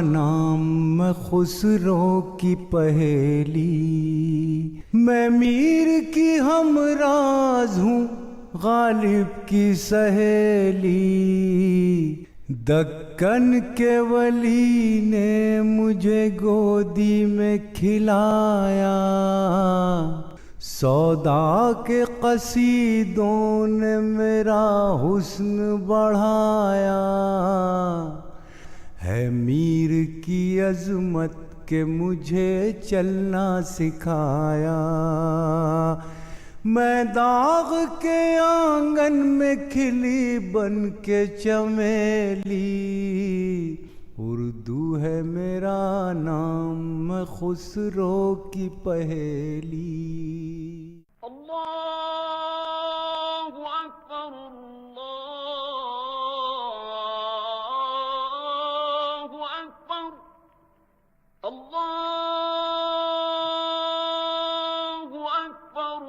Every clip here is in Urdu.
نام خسرو کی پہیلی، میں میر کی ہمراز ہوں غالب کی سہیلی، دکن کے ولی نے مجھے گودی میں کھلایا، سودا کے قصیدوں نے میرا حسن بڑھایا، ہے میر کی عظمت کہ مجھے چلنا سکھایا، میں داغ کے آنگن میں کھلی بن کے چمیلی، اردو ہے میرا نام میں خسرو کی پہیلی۔ اللہ اکبر اللہ اکبر اللہ اکبر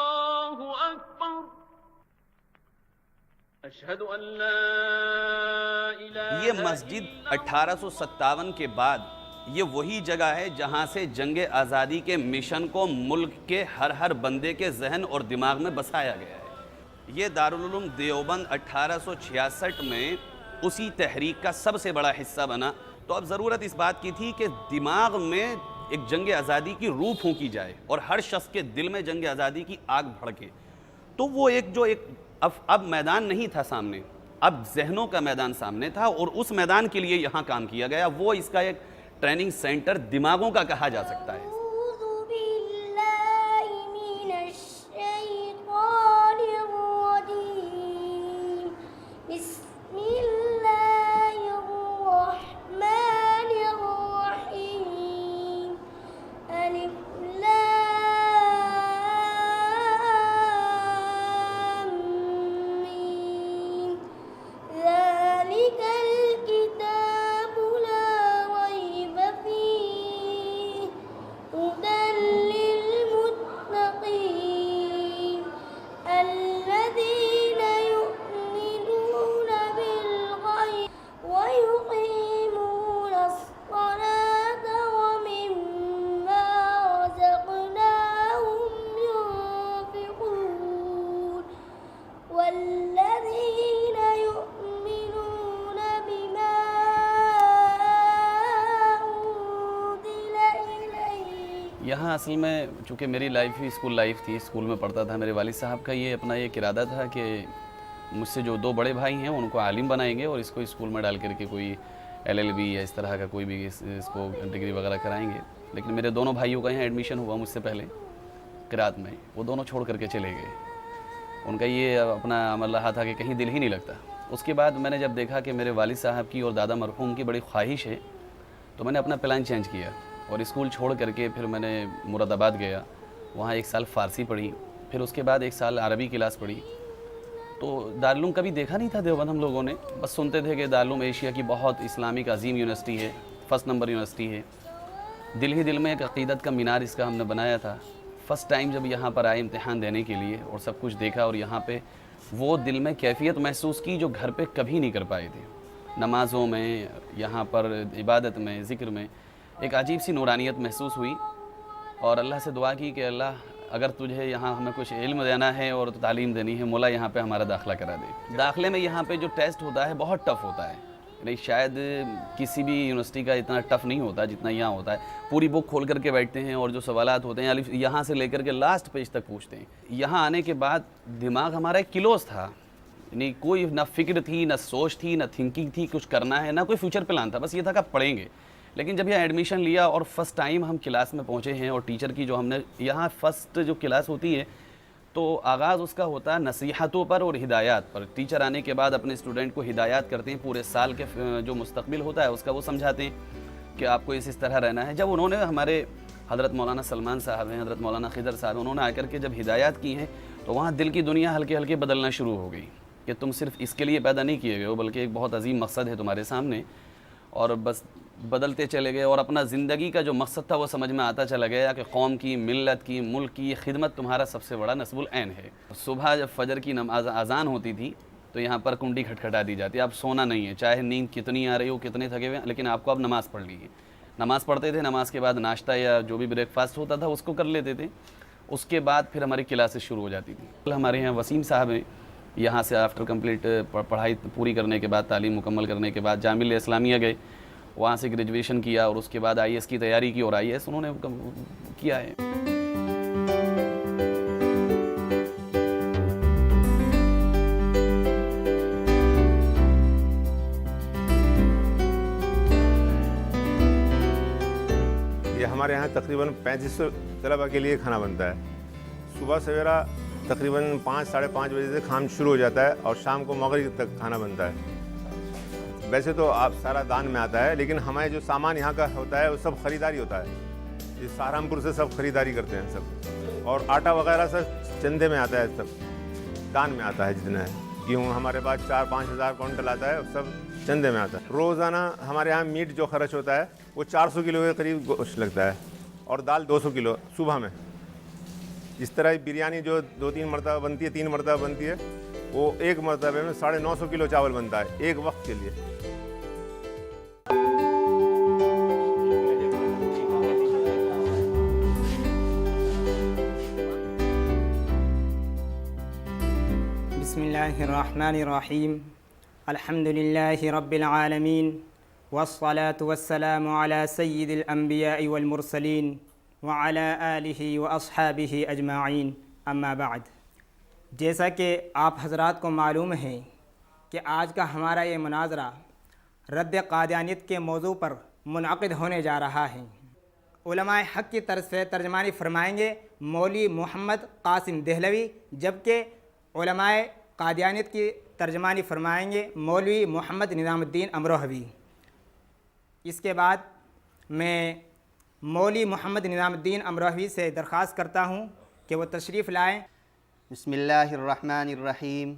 اللہ اکبر اشہد ان لا الہ۔ یہ مسجد 1857 کے بعد یہ وہی جگہ ہے جہاں سے جنگ آزادی کے مشن کو ملک کے ہر بندے کے ذہن اور دماغ میں بسایا گیا ہے۔ یہ دارالعلوم دیوبند 1866 میں اسی تحریک کا سب سے بڑا حصہ بنا، تو اب ضرورت اس بات کی تھی کہ دماغ میں ایک جنگ آزادی کی روح پھونکی جائے اور ہر شخص کے دل میں جنگ آزادی کی آگ بھڑکے۔ تو وہ اب میدان نہیں تھا سامنے، اب ذہنوں کا میدان سامنے تھا، اور اس میدان کے لیے یہاں کام کیا گیا۔ وہ اس کا ایک ٹریننگ سینٹر دماغوں کا کہا جا سکتا ہے۔ یہاں اصل میں چونکہ میری لائف ہی اسکول لائف تھی، اسکول میں پڑھتا تھا، میرے والد صاحب کا یہ اپنا ایک ارادہ تھا کہ مجھ سے جو 2 بڑے بھائی ہیں ان کو عالم بنائیں گے اور اس کو اسکول میں ڈال کر کے کوئی LLB یا اس طرح کا کوئی بھی اس کو ڈگری وغیرہ کرائیں گے۔ لیکن میرے دونوں بھائیوں کا یہاں ایڈمیشن ہوا مجھ سے پہلے قرات میں، وہ دونوں چھوڑ کر کے چلے گئے۔ ان کا یہ اپنا عمل رہا تھا کہ کہیں دل ہی نہیں لگتا۔ اس کے بعد میں نے جب دیکھا کہ میرے والد صاحب کی اور دادا مرحوم کی بڑی خواہش ہے، تو میں نے اپنا پلان چینج کیا اور اسکول چھوڑ کر کے پھر میں نے مراد آباد گیا، وہاں 1 سال فارسی پڑھی، پھر اس کے بعد 1 سال عربی کلاس پڑھی۔ تو دارالعلوم کبھی دیکھا نہیں تھا دیوبند ہم لوگوں نے، بس سنتے تھے کہ دارالعلوم ایشیا کی بہت اسلامک عظیم یونیورسٹی ہے، 1 نمبر یونیورسٹی ہے۔ دل ہی دل میں ایک عقیدت کا مینار اس کا ہم نے بنایا تھا۔ فرسٹ ٹائم جب یہاں پر آئے امتحان دینے کے لیے اور سب کچھ دیکھا، اور یہاں پہ وہ دل میں کیفیت محسوس کی جو گھر پہ کبھی نہیں کر پائے تھے۔ نمازوں میں، یہاں پر عبادت میں، ذکر میں ایک عجیب سی نورانیت محسوس ہوئی، اور اللہ سے دعا کی کہ اللہ اگر تجھے یہاں ہمیں کچھ علم دینا ہے اور تعلیم دینی ہے، مولا یہاں پہ ہمارا داخلہ کرا دے۔ داخلے میں یہاں پہ جو ٹیسٹ ہوتا ہے بہت ٹف ہوتا ہے، نہیں شاید کسی بھی یونیورسٹی کا اتنا ٹف نہیں ہوتا جتنا یہاں ہوتا ہے۔ پوری بک کھول کر کے بیٹھتے ہیں اور جو سوالات ہوتے ہیں یہاں سے لے کر کے لاسٹ پیج تک پوچھتے ہیں۔ یہاں آنے کے بعد دماغ ہمارا ایک کلوز تھا، یعنی کوئی نہ فکر تھی، نہ سوچ تھی، نہ تھنکنگ تھی کچھ کرنا ہے، نہ کوئی فیوچر پلان تھا، بس یہ تھا کہ آپ پڑھیں گے۔ لیکن جب یہاں ایڈمیشن لیا اور فرسٹ ٹائم ہم کلاس میں پہنچے ہیں، اور ٹیچر کی جو ہم نے یہاں فرسٹ جو کلاس ہوتی ہے تو آغاز اس کا ہوتا ہے نصیحتوں پر اور ہدایات پر۔ ٹیچر آنے کے بعد اپنے اسٹوڈنٹ کو ہدایات کرتے ہیں، پورے سال کے جو مستقبل ہوتا ہے اس کا وہ سمجھاتے ہیں کہ آپ کو اس طرح رہنا ہے۔ جب انہوں نے ہمارے حضرت مولانا سلمان صاحب ہیں، حضرت مولانا خضر صاحب، انہوں نے آ کر کے جب ہدایات کی ہیں تو وہاں دل کی دنیا ہلکے ہلکے بدلنا شروع ہو گئی کہ تم صرف اس کے لیے پیدا نہیں کیے گئے ہو، بلکہ ایک بہت عظیم مقصد ہے تمہارے سامنے، اور بس بدلتے چلے گئے اور اپنا زندگی کا جو مقصد تھا وہ سمجھ میں آتا چلا گیا کہ قوم کی، ملت کی، ملک کی خدمت تمہارا سب سے بڑا نصب العین ہے۔ صبح جب فجر کی نماز اذان ہوتی تھی تو یہاں پر کنڈی کھٹکھٹا دی جاتی، اب سونا نہیں ہے، چاہے نیند کتنی آ رہی ہو، کتنے تھکے ہوئے، لیکن آپ کو اب نماز پڑھ لی ہے۔ نماز پڑھتے تھے، نماز کے بعد ناشتہ یا جو بھی بریک فاسٹ ہوتا تھا اس کو کر لیتے تھے، اس کے بعد پھر ہماری کلاسز شروع ہو جاتی تھی۔ ہمارے یہاں وسیم صاحب ہیں، یہاں سے آفٹر کمپلیٹ پڑھائی پوری کرنے کے بعد، تعلیم مکمل کرنے کے بعد جامعہ اسلامیہ گئے، وہاں سے گریجویشن کیا اور اس کے بعد IAS کی تیاری کی، اور IAS انہوں نے کیا ہے۔ یہ ہمارے یہاں تقریباً 3500 طلباء کے لیے کھانا بنتا ہے۔ صبح سویرا تقریباً 5 ساڑھے 5 بجے سے کھانا شروع ہو جاتا ہے اور شام کو مغرب تک کھانا بنتا ہے۔ ویسے تو آپ سارا دان میں آتا ہے، لیکن ہمارے جو سامان یہاں کا ہوتا ہے وہ سب خریداری ہوتا ہے۔ یہ سہارنپور سے سب خریداری کرتے ہیں سب، اور آٹا وغیرہ سب چندے میں آتا ہے، سب دان میں آتا ہے جتنا ہے۔ گیہوں ہمارے پاس 4-5 ہزار کونٹل آتا ہے، سب چندے میں آتا ہے۔ روزانہ ہمارے یہاں میٹ جو خرچ ہوتا ہے وہ 400 کلو کے قریب گوشت لگتا ہے، اور دال 200 کلو صبح میں۔ اس طرح بریانی جو 2-3 مرتبہ بنتی ہے، 3 مرتبہ بنتی ہے، وہ ایک مرتبہ میں 950 کلو چاول بنتا ہے ایک وقت کے لیے۔ بسم اللہ الرحمن الرحیم، الحمد للہ رب العالمین، والصلاة والسلام علی سید الانبیاء والمرسلین وعلی آلہ واصحابہ اجمعین، اما بعد۔ جیسا کہ آپ حضرات کو معلوم ہے کہ آج کا ہمارا یہ مناظرہ رد قادیانیت کے موضوع پر منعقد ہونے جا رہا ہے۔ علماء حق کی طرف سے ترجمانی فرمائیں گے مولوی محمد قاسم دہلوی، جبکہ علماء قادیانیت کی ترجمانی فرمائیں گے مولوی محمد نظام الدین امروہوی۔ اس کے بعد میں مولوی محمد نظام الدین امروہوی سے درخواست کرتا ہوں کہ وہ تشریف لائیں۔ بسم اللہ الرحمن الرحیم،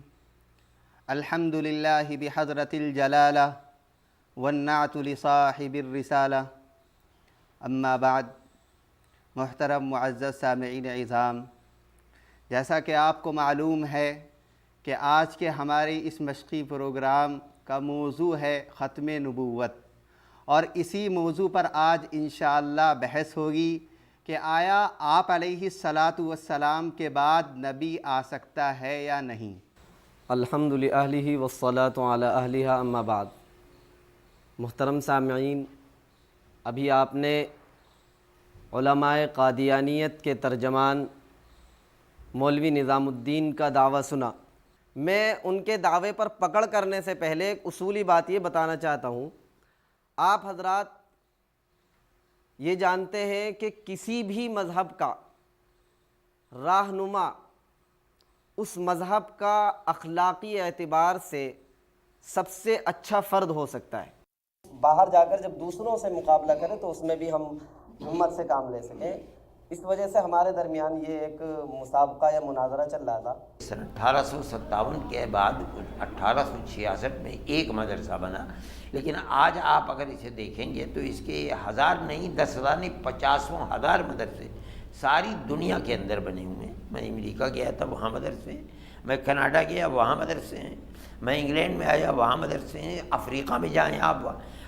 الحمد للہ بحضرت الجلالہ والنعت لصاحب الرسالہ، اما بعد۔ محترم معزز سامعین اعظام، جیسا کہ آپ کو معلوم ہے کہ آج کے ہمارے اس مشقی پروگرام کا موضوع ہے ختم نبوت، اور اسی موضوع پر آج انشاءاللہ بحث ہوگی کہ آیا آپ علیہ الصلاۃ والسلام کے بعد نبی آ سکتا ہے یا نہیں۔ الحمد للہ والصلاۃ علی اہلہا، اما بعد۔ محترم سامعین، ابھی آپ نے علماء قادیانیت کے ترجمان مولوی نظام الدین کا دعویٰ سنا۔ میں ان کے دعوے پر پکڑ کرنے سے پہلے ایک اصولی بات یہ بتانا چاہتا ہوں۔ آپ حضرات یہ جانتے ہیں کہ کسی بھی مذہب کا راہنما اس مذہب کا اخلاقی اعتبار سے سب سے اچھا فرد ہو سکتا ہے۔ باہر جا کر جب دوسروں سے مقابلہ کریں تو اس میں بھی ہم ہمت سے کام لے سکیں، اس وجہ سے ہمارے درمیان یہ ایک مسابقہ یا مناظرہ چل رہا تھا۔ سن 1857 کے بعد 1866 میں ایک مدرسہ بنا، لیکن آج آپ اگر اسے دیکھیں گے تو اس کے 1000 نہیں، 10,000 نہیں، 50,000 مدرسے ساری دنیا کے اندر بنے ہوئے ہیں۔ میں امریکہ گیا تھا، وہاں مدرسے ہیں، میں کینیڈا گیا، وہاں مدرسے ہیں، میں انگلینڈ میں آیا، وہاں مدرسے ہیں، افریقہ میں جائیں آپ،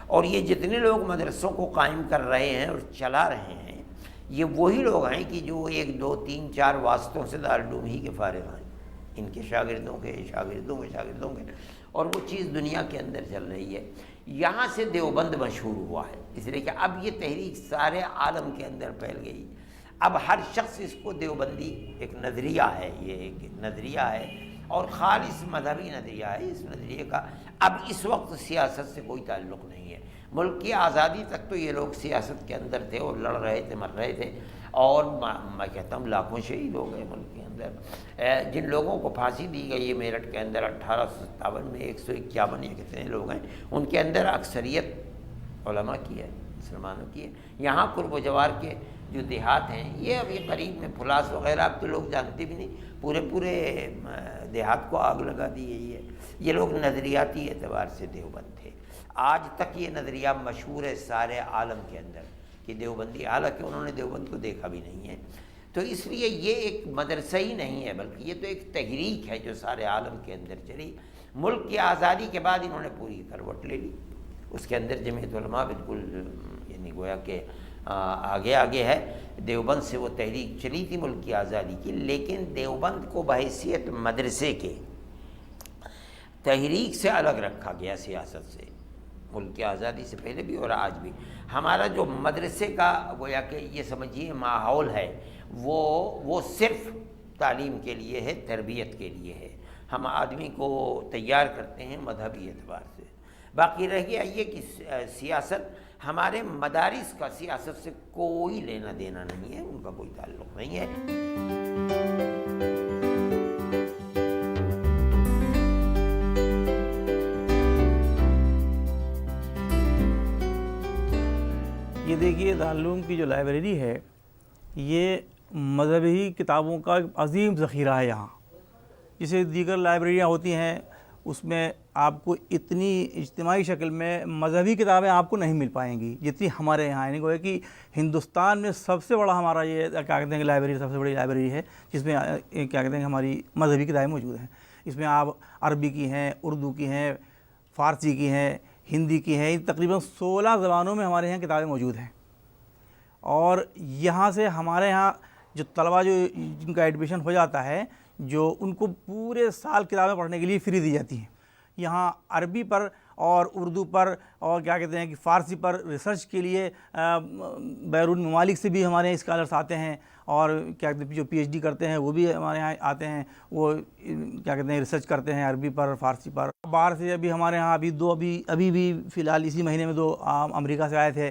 اور یہ جتنے لوگ مدرسوں کو قائم کر رہے ہیں اور چلا رہے ہیں، یہ وہی لوگ ہیں کہ جو 1 2 3 4 واسطوں سے دارالعلوم ہی کے فارغ ہیں، ان کے شاگردوں کے شاگردوں کے، اور وہ چیز دنیا کے اندر چل رہی ہے۔ یہاں سے دیوبند مشہور ہوا ہے، اس لیے کہ اب یہ تحریک سارے عالم کے اندر پھیل گئی۔ اب ہر شخص اس کو دیوبندی ایک نظریہ ہے، یہ ایک نظریہ ہے اور خالص مذہبی نظریہ ہے۔ اس نظریے کا اب اس وقت سیاست سے کوئی تعلق نہیں ہے۔ ملک کی آزادی تک تو یہ لوگ سیاست کے اندر تھے اور لڑ رہے تھے، مر رہے تھے، اور میں کہتا ہوں لاکھوں شہید ہو گئے ملک کے اندر۔ جن لوگوں کو پھانسی دی گئی ہے میرٹھ کے اندر 1857 میں 151 یا کتنے لوگ ہیں، ان کے اندر اکثریت علماء کی ہے، مسلمانوں کی ہے۔ یہاں قرب و جوار کے جو دیہات ہیں، یہ ابھی قریب میں پھلاس وغیرہ اب تو لوگ جانتے بھی نہیں، پورے دیہات کو آگ لگا دی گئی ہے۔ یہ لوگ نظریاتی اعتبار سے دیوبند تھے۔ آج تک یہ نظریہ مشہور ہے سارے عالم کے اندر کہ دیوبندی، حالانکہ انہوں نے دیوبند کو دیکھا بھی نہیں ہے. تو اس لیے یہ ایک مدرسہ ہی نہیں ہے بلکہ یہ تو ایک تحریک ہے جو سارے عالم کے اندر چلی. ملک کی آزادی کے بعد انہوں نے پوری کروٹ لے لی. اس کے اندر جمعیت علماء بالکل یعنی گویا کہ آگے ہے. دیوبند سے وہ تحریک چلی تھی ملک کی آزادی کی، لیکن دیوبند کو بحیثیت مدرسے کے تحریک سے الگ رکھا گیا سیاست سے، ملک کی آزادی سے پہلے بھی اور آج بھی. ہمارا جو مدرسے کا گویا کہ یہ سمجھیے ماحول ہے وہ صرف تعلیم کے لیے ہے، تربیت کے لیے ہے. ہم آدمی کو تیار کرتے ہیں مذہبی اعتبار سے. باقی رہ گیا یہ کہ سیاست ہمارے مدارس کا سیاست سے کوئی لینا دینا نہیں ہے، ان کا کوئی تعلق نہیں ہے. یہ دیکھیے دارالعلوم کی جو لائبریری ہے یہ مذہبی کتابوں کا عظیم ذخیرہ ہے. یہاں جسے دیگر لائبریریاں ہوتی ہیں اس میں آپ کو اتنی اجتماعی شکل میں مذہبی کتابیں آپ کو نہیں مل پائیں گی جتنی ہمارے یہاں. یعنی کہ کہ ہندوستان میں سب سے بڑا ہمارا یہ کیا کہتے ہیں کہ لائبریری سب سے بڑی لائبریری ہے جس میں کیا کہتے ہیں کہ ہماری مذہبی کتابیں موجود ہیں. اس میں آپ عربی کی ہیں، اردو کی ہیں، فارسی کی ہیں، ہندی کی ہیں، تقریباً 16 زبانوں میں ہمارے یہاں کتابیں موجود ہیں. اور یہاں سے ہمارے یہاں جو طلبہ جن کا ایڈمیشن ہو جاتا ہے جو ان کو پورے سال کتابیں پڑھنے کے لیے فری دی جاتی ہیں. یہاں عربی پر اور اردو پر اور کیا کہتے ہیں کہ فارسی پر ریسرچ کے لیے بیرون ممالک سے بھی ہمارے یہاں اسکالرس آتے ہیں اور کیا کہتے ہیں جو پی ایچ ڈی کرتے ہیں وہ بھی ہمارے یہاں آتے ہیں. وہ کیا کہتے ہیں ریسرچ کرتے ہیں عربی پر، فارسی پر. باہر سے ابھی ہمارے یہاں ابھی بھی فی الحال اسی مہینے میں 2 امریکہ سے آئے تھے.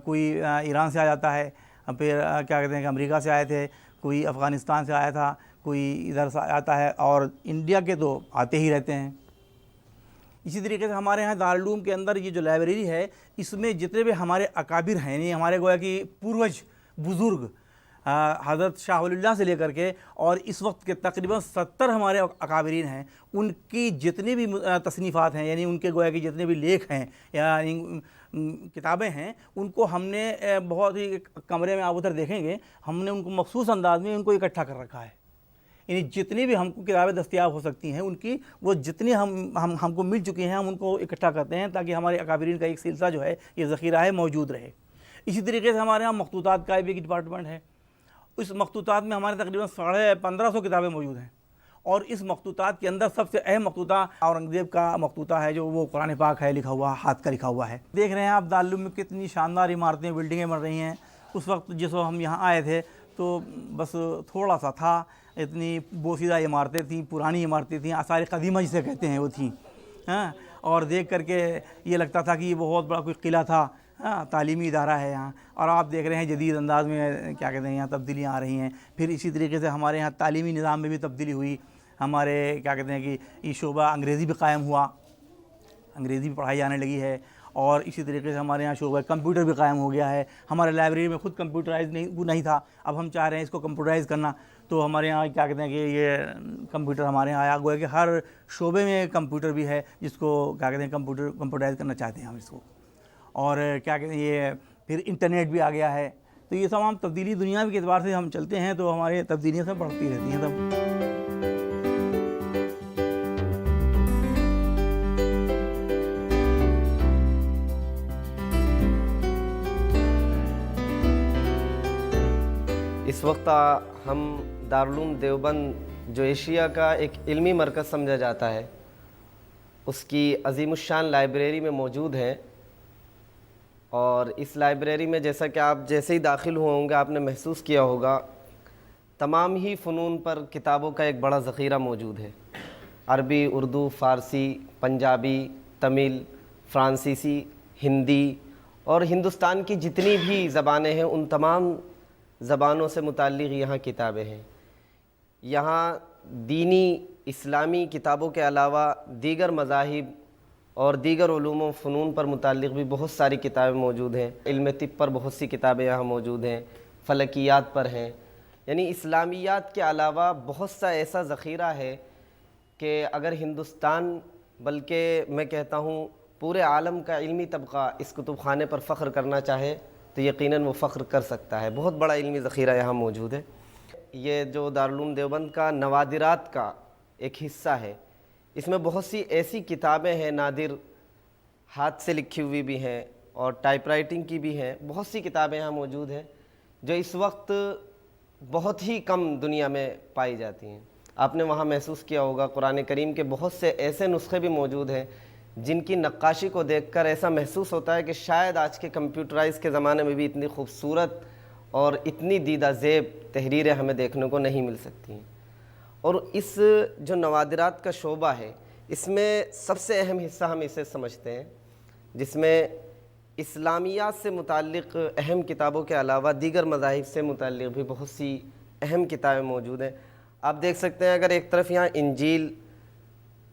کوئی ایران سے آ جاتا ہے، پھر کیا کہتے ہیں کہ امریکہ سے آئے تھے، کوئی افغانستان سے آیا تھا، کوئی ادھر سے آتا ہے، اور انڈیا کے تو آتے ہی رہتے ہیں. اسی طریقے سے ہمارے یہاں دارالعلوم کے اندر یہ جو لائبریری ہے اس میں جتنے بھی ہمارے اکابر ہیں، یعنی ہمارے گویا کہ پوروج بزرگ حضرت شاہ ولی اللہ سے لے کر کے اور اس وقت کے تقریباً 70 ہمارے اکابرین ہیں، ان کی جتنی بھی تصنیفات ہیں، یعنی ان کے گویا کہ جتنے بھی لیکھ ہیں یا کتابیں ہیں، ان کو ہم نے بہت ہی کمرے میں آپ ادھر دیکھیں گے ہم نے ان کو مخصوص انداز میں ان کو اکٹھا کر رکھا ہے. یعنی جتنی بھی ہم کو کتابیں دستیاب ہو سکتی ہیں ان کی وہ جتنی ہم کو مل چکی ہیں ہم ان کو اکٹھا کرتے ہیں تاکہ ہمارے اکابرین کا ایک سلسلہ جو ہے یہ ذخیرہ ہے موجود رہے. اسی طریقے سے ہمارے یہاں مخطوطات کا بھی ایک ڈپارٹمنٹ ہے. اس مخطوطات میں ہمارے تقریباً 1550 کتابیں موجود ہیں، اور اس مخطوطات کے اندر سب سے اہم مخطوطہ اورنگزیب کا مخطوطہ ہے جو وہ قرآن پاک ہے لکھا ہوا، ہاتھ کا لکھا ہوا ہے. دیکھ رہے ہیں آپ دارالعلوم میں کتنی شاندار عمارتیں، بلڈنگیں بن رہی ہیں. اس وقت جس وقت ہم یہاں آئے تھے تو بس تھوڑا سا تھا، اتنی بوسیدہ عمارتیں تھیں، پرانی عمارتیں تھیں، آثار قدیمہ جسے کہتے ہیں وہ تھیں. اور دیکھ کر کے یہ لگتا تھا کہ یہ بہت بڑا کوئی قلعہ تھا. تعلیمی ادارہ ہے یہاں، اور آپ دیکھ رہے ہیں جدید انداز میں کیا کہتے ہیں یہاں تبدیلیاں آ رہی ہیں. پھر اسی طریقے سے ہمارے یہاں تعلیمی نظام میں بھی تبدیلی ہوئی. ہمارے کیا کہتے ہیں کہ یہ شعبہ انگریزی بھی قائم ہوا، انگریزی بھی پڑھائی جانے لگی ہے. اور اسی طریقے سے ہمارے یہاں شعبہ کمپیوٹر بھی قائم ہو گیا ہے. ہمارے لائبریری میں خود کمپیوٹرائز نہیں تھا، اب ہم چاہ رہے ہیں اس کو کمپیوٹرائز کرنا. تو ہمارے یہاں کیا کہتے ہیں کہ یہ کمپیوٹر ہمارے یہاں آیا ہوا ہے کہ ہر شعبے میں کمپیوٹر بھی ہے جس کو کیا کہتے ہیں کمپیوٹرائز کرنا چاہتے ہیں ہم اس کو. اور کیا کہتے ہیں یہ پھر انٹرنیٹ بھی آ گیا ہے. تو یہ تمام تبدیلی دنیا کے اعتبار سے ہم چلتے ہیں تو ہمارے تبدیلیاں سب بڑھتی رہتی ہیں. تب اس وقت ہم دارالعلوم دیوبند جو ایشیا کا ایک علمی مرکز سمجھا جاتا ہے اس کی عظیم الشان لائبریری میں موجود ہیں. اور اس لائبریری میں جیسا کہ آپ جیسے ہی داخل ہوئے ہوں گے آپ نے محسوس کیا ہوگا تمام ہی فنون پر کتابوں کا ایک بڑا ذخیرہ موجود ہے. عربی، اردو، فارسی، پنجابی، تمل، فرانسیسی، ہندی اور ہندوستان کی جتنی بھی زبانیں ہیں ان تمام زبانوں سے متعلق یہاں کتابیں ہیں. یہاں دینی اسلامی کتابوں کے علاوہ دیگر مذاہب اور دیگر علوم و فنون پر متعلق بھی بہت ساری کتابیں موجود ہیں. علم طب پر بہت سی کتابیں یہاں موجود ہیں، فلکیات پر ہیں. یعنی اسلامیات کے علاوہ بہت سا ایسا ذخیرہ ہے کہ اگر ہندوستان بلکہ میں کہتا ہوں پورے عالم کا علمی طبقہ اس کتب خانے پر فخر کرنا چاہے تو یقیناً وہ فخر کر سکتا ہے۔ بہت بڑا علمی ذخیرہ یہاں موجود ہے۔ یہ جو دارالعلوم دیوبند کا نوادرات کا ایک حصہ ہے، اس میں بہت سی ایسی کتابیں ہیں نادر، ہاتھ سے لکھی ہوئی بھی ہیں اور ٹائپ رائٹنگ کی بھی ہیں، بہت سی کتابیں یہاں موجود ہیں جو اس وقت بہت ہی کم دنیا میں پائی جاتی ہیں۔ آپ نے وہاں محسوس کیا ہوگا قرآن کریم کے بہت سے ایسے نسخے بھی موجود ہیں جن کی نقاشی کو دیکھ کر ایسا محسوس ہوتا ہے کہ شاید آج کے کمپیوٹرائز کے زمانے میں بھی اتنی خوبصورت اور اتنی دیدہ زیب تحریریں ہمیں دیکھنے کو نہیں مل سکتی ہیں۔ اور اس جو نوادرات کا شعبہ ہے، اس میں سب سے اہم حصہ ہم اسے سمجھتے ہیں، جس میں اسلامیات سے متعلق اہم کتابوں کے علاوہ دیگر مذاہب سے متعلق بھی بہت سی اہم کتابیں موجود ہیں۔ آپ دیکھ سکتے ہیں اگر ایک طرف یہاں انجیل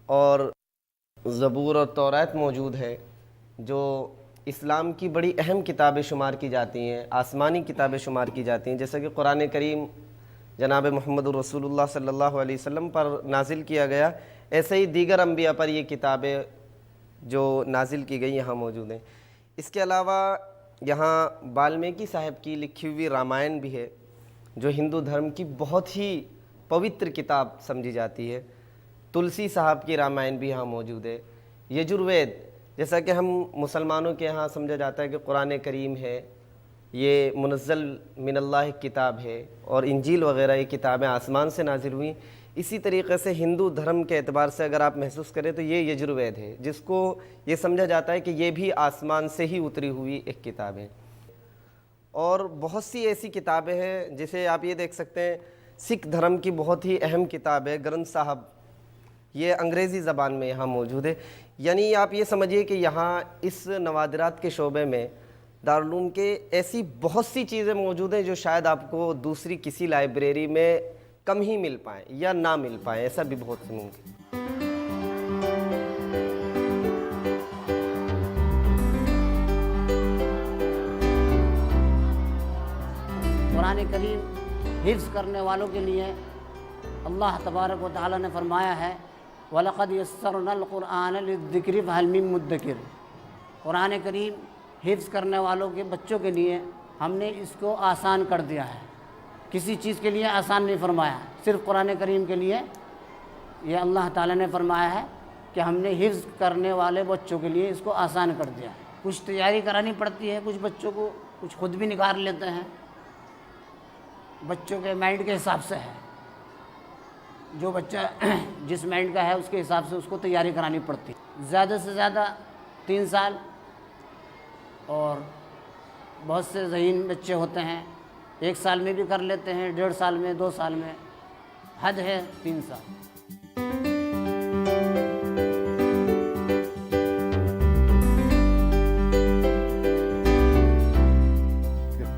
اور زبور اور تورات موجود ہے جو اسلام کی بڑی اہم کتابیں شمار کی جاتی ہیں، آسمانی کتابیں شمار کی جاتی ہیں، جیسا کہ قرآن کریم جناب محمد رسول اللہ صلی اللہ علیہ وسلم پر نازل کیا گیا، ایسے ہی دیگر انبیاء پر یہ کتابیں جو نازل کی گئی یہاں موجود ہیں۔ اس کے علاوہ یہاں والمیکی صاحب کی لکھی ہوئی رامائن بھی ہے جو ہندو دھرم کی بہت ہی پوتر کتاب سمجھی جاتی ہے۔ تلسی صاحب کی رامائن بھی یہاں موجود ہے۔ یجروید، جیسا کہ ہم مسلمانوں کے ہاں سمجھا جاتا ہے کہ قرآن کریم ہے، یہ منزل من اللہ کتاب ہے، اور انجیل وغیرہ یہ کتابیں آسمان سے نازل ہوئیں، اسی طریقے سے ہندو دھرم کے اعتبار سے اگر آپ محسوس کریں تو یہ یجروید ہے، جس کو یہ سمجھا جاتا ہے کہ یہ بھی آسمان سے ہی اتری ہوئی ایک کتاب ہے۔ اور بہت سی ایسی کتابیں ہیں جسے آپ یہ دیکھ سکتے ہیں، سکھ دھرم کی بہت ہی اہم کتاب ہے گرنتھ صاحب، یہ انگریزی زبان میں یہاں موجود ہے۔ یعنی آپ یہ سمجھیے کہ یہاں اس نوادرات کے شعبے میں دارالعلوم کے ایسی بہت سی چیزیں موجود ہیں جو شاید آپ کو دوسری کسی لائبریری میں کم ہی مل پائیں یا نہ مل پائیں، ایسا بھی بہت سے ممکن۔ قرآن کریم حفظ کرنے والوں کے لیے اللہ تبارک و تعالیٰ نے فرمایا ہے وَلَقَدْ يَسَّرْنَا الْقُرْآنَ لِلذِّكْرِ فَهَلْ مِن مُدَّكِرٍ۔ قرآن کریم حفظ کرنے والوں کے بچوں کے لیے ہم نے اس کو آسان کر دیا ہے، کسی چیز کے لیے آسان نہیں فرمایا، صرف قرآن کریم کے لیے یہ اللہ تعالیٰ نے فرمایا ہے کہ ہم نے حفظ کرنے والے بچوں کے لیے اس کو آسان کر دیا ہے۔ کچھ تیاری کرانی پڑتی ہے کچھ بچوں کو، کچھ خود بھی نکال لیتے ہیں، بچوں کے مائنڈ کے حساب سے ہے، جو بچہ جس مائنڈ کا ہے اس کے حساب سے اس کو تیاری کرانی پڑتی ہے۔ زیادہ سے زیادہ 3 سال، اور بہت سے ذہین بچے ہوتے ہیں 1 سال میں بھی کر لیتے ہیں، 1.5 سال میں، 2 سال میں، حد ہے 3 سال۔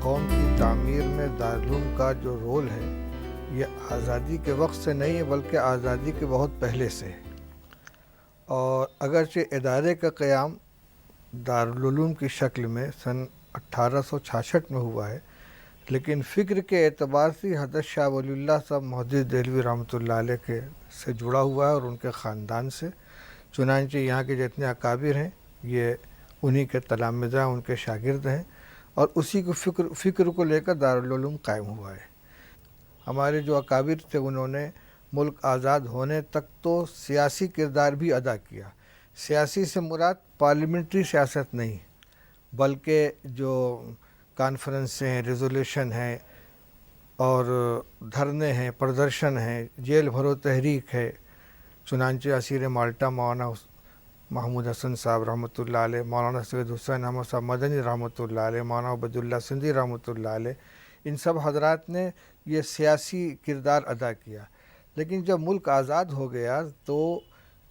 قوم کی تعمیر میں دارالعلوم کا جو رول ہے یہ آزادی کے وقت سے نہیں ہے بلکہ آزادی کے بہت پہلے سے ہے، اور اگرچہ ادارے کا قیام دارالعلوم کی شکل میں سن 1866 میں ہوا ہے، لیکن فکر کے اعتبار سے حضرت شاہ ولی اللہ صاحب محدث دہلوی رحمۃ اللہ علیہ کے سے جڑا ہوا ہے اور ان کے خاندان سے، چنانچہ یہاں کے جتنے اکابر ہیں یہ انہی کے تلامذہ ہیں، ان کے شاگرد ہیں، اور اسی کو فکر کو لے کر دارالعلوم قائم ہوا ہے۔ ہمارے جو اکابر تھے انہوں نے ملک آزاد ہونے تک تو سیاسی کردار بھی ادا کیا۔ سیاسی سے مراد پارلیمنٹری سیاست نہیں، بلکہ جو کانفرنسیں ہیں، ریزولیشن ہیں، اور دھرنے ہیں، پردرشن ہیں، جیل بھرو تحریک ہے، چنانچہ اسیر مالٹا مولانا محمود حسن صاحب رحمۃ اللہ علیہ، مولانا سید حسین احمد صاحب مدنی رحمۃ اللہ علیہ، مولانا عبد اللہ سندھی رحمۃ اللہ علیہ، ان سب حضرات نے یہ سیاسی کردار ادا کیا۔ لیکن جب ملک آزاد ہو گیا تو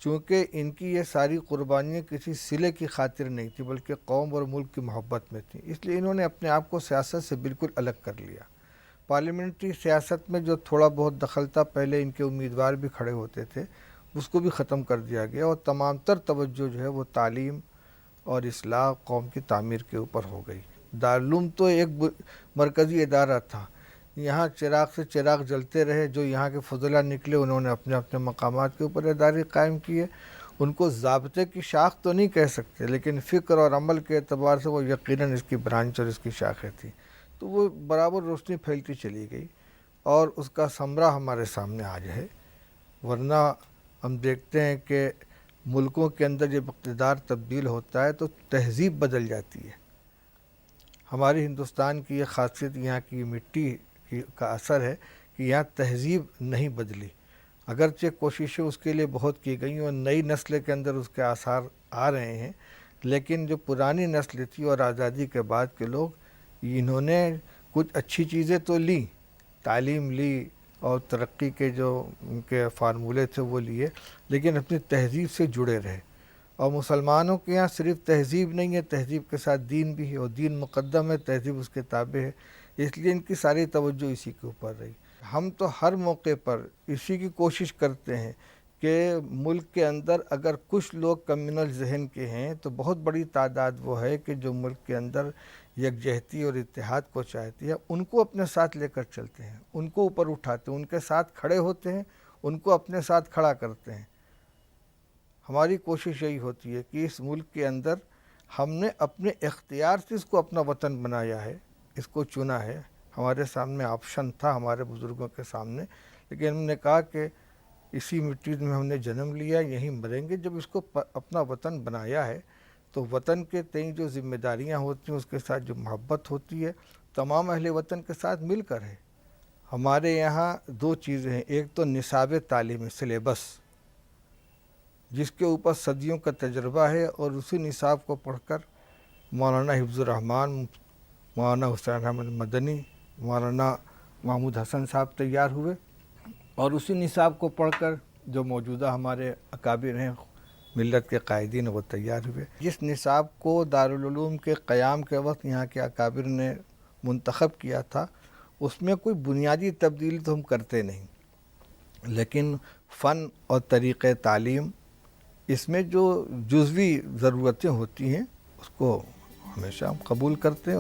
چونکہ ان کی یہ ساری قربانیاں کسی صلے کی خاطر نہیں تھی بلکہ قوم اور ملک کی محبت میں تھیں، اس لیے انہوں نے اپنے آپ کو سیاست سے بالکل الگ کر لیا۔ پارلیمنٹری سیاست میں جو تھوڑا بہت دخل تھا، پہلے ان کے امیدوار بھی کھڑے ہوتے تھے، اس کو بھی ختم کر دیا گیا، اور تمام تر توجہ جو ہے وہ تعلیم اور اصلاح قوم کی تعمیر کے اوپر ہو گئی۔ دارالعلوم تو ایک مرکزی ادارہ تھا، یہاں چراغ سے چراغ جلتے رہے، جو یہاں کے فضلاء نکلے انہوں نے اپنے اپنے مقامات کے اوپر ادارے قائم کیے، ان کو ضابطے کی شاخ تو نہیں کہہ سکتے، لیکن فکر اور عمل کے اعتبار سے وہ یقیناً اس کی برانچ اور اس کی شاخیں تھیں. تو وہ برابر روشنی پھیلتی چلی گئی اور اس کا ثمرہ ہمارے سامنے آج ہے. ورنہ ہم دیکھتے ہیں کہ ملکوں کے اندر جب اقتدار تبدیل ہوتا ہے تو تہذیب بدل جاتی ہے. ہماری ہندوستان کی یہ خاصیت یہاں کی مٹی کا اثر ہے کہ یہاں تہذیب نہیں بدلی. اگرچہ کوششیں اس کے لیے بہت کی گئیں اور نئی نسل کے اندر اس کے آثار آ رہے ہیں، لیکن جو پرانی نسل تھی اور آزادی کے بعد کے لوگ، انہوں نے کچھ اچھی چیزیں تو لیں، تعلیم لی اور ترقی کے جو ان کے فارمولے تھے وہ لیے، لیکن اپنی تہذیب سے جڑے رہے. اور مسلمانوں کے یہاں صرف تہذیب نہیں ہے، تہذیب کے ساتھ دین بھی ہے، اور دین مقدم ہے، تہذیب اس کے تابع ہے. اس لیے ان کی ساری توجہ اسی کے اوپر رہی. ہم تو ہر موقع پر اسی کی کوشش کرتے ہیں کہ ملک کے اندر اگر کچھ لوگ کمیونل ذہن کے ہیں تو بہت بڑی تعداد وہ ہے کہ جو ملک کے اندر یکجہتی اور اتحاد کو چاہتی ہے، ان کو اپنے ساتھ لے کر چلتے ہیں، ان کو اوپر اٹھاتے ہیں، ان کے ساتھ کھڑے ہوتے ہیں، ان کو اپنے ساتھ کھڑا کرتے ہیں. ہماری کوشش یہی ہوتی ہے کہ اس ملک کے اندر ہم نے اپنے اختیار سے اس کو اپنا وطن بنایا ہے، اس کو چنا ہے. ہمارے سامنے آپشن تھا ہمارے بزرگوں کے سامنے، لیکن ہم نے کہا کہ اسی مٹی میں ہم نے جنم لیا، یہیں مریں گے. جب اس کو اپنا وطن بنایا ہے تو وطن کے تئیں جو ذمہ داریاں ہوتی ہیں، اس کے ساتھ جو محبت ہوتی ہے، تمام اہل وطن کے ساتھ مل کر ہے. ہمارے یہاں دو چیزیں ہیں، ایک تو نصاب تعلیمی سلیبس، جس کے اوپر صدیوں کا تجربہ ہے، اور اسی نصاب کو پڑھ کر مولانا حفظ الرحمان، مولانا حسین احمد مدنی، مولانا محمود حسن صاحب تیار ہوئے، اور اسی نصاب کو پڑھ کر جو موجودہ ہمارے اکابر ہیں ملت کے قائدین وہ تیار ہوئے. جس نصاب کو دارالعلوم کے قیام کے وقت یہاں کے اکابر نے منتخب کیا تھا، اس میں کوئی بنیادی تبدیلی تو ہم کرتے نہیں، لیکن فن اور طریقۂ تعلیم، اس میں جو جزوی ضرورتیں ہوتی ہیں اس کو ہمیشہ ہم قبول کرتے ہیں.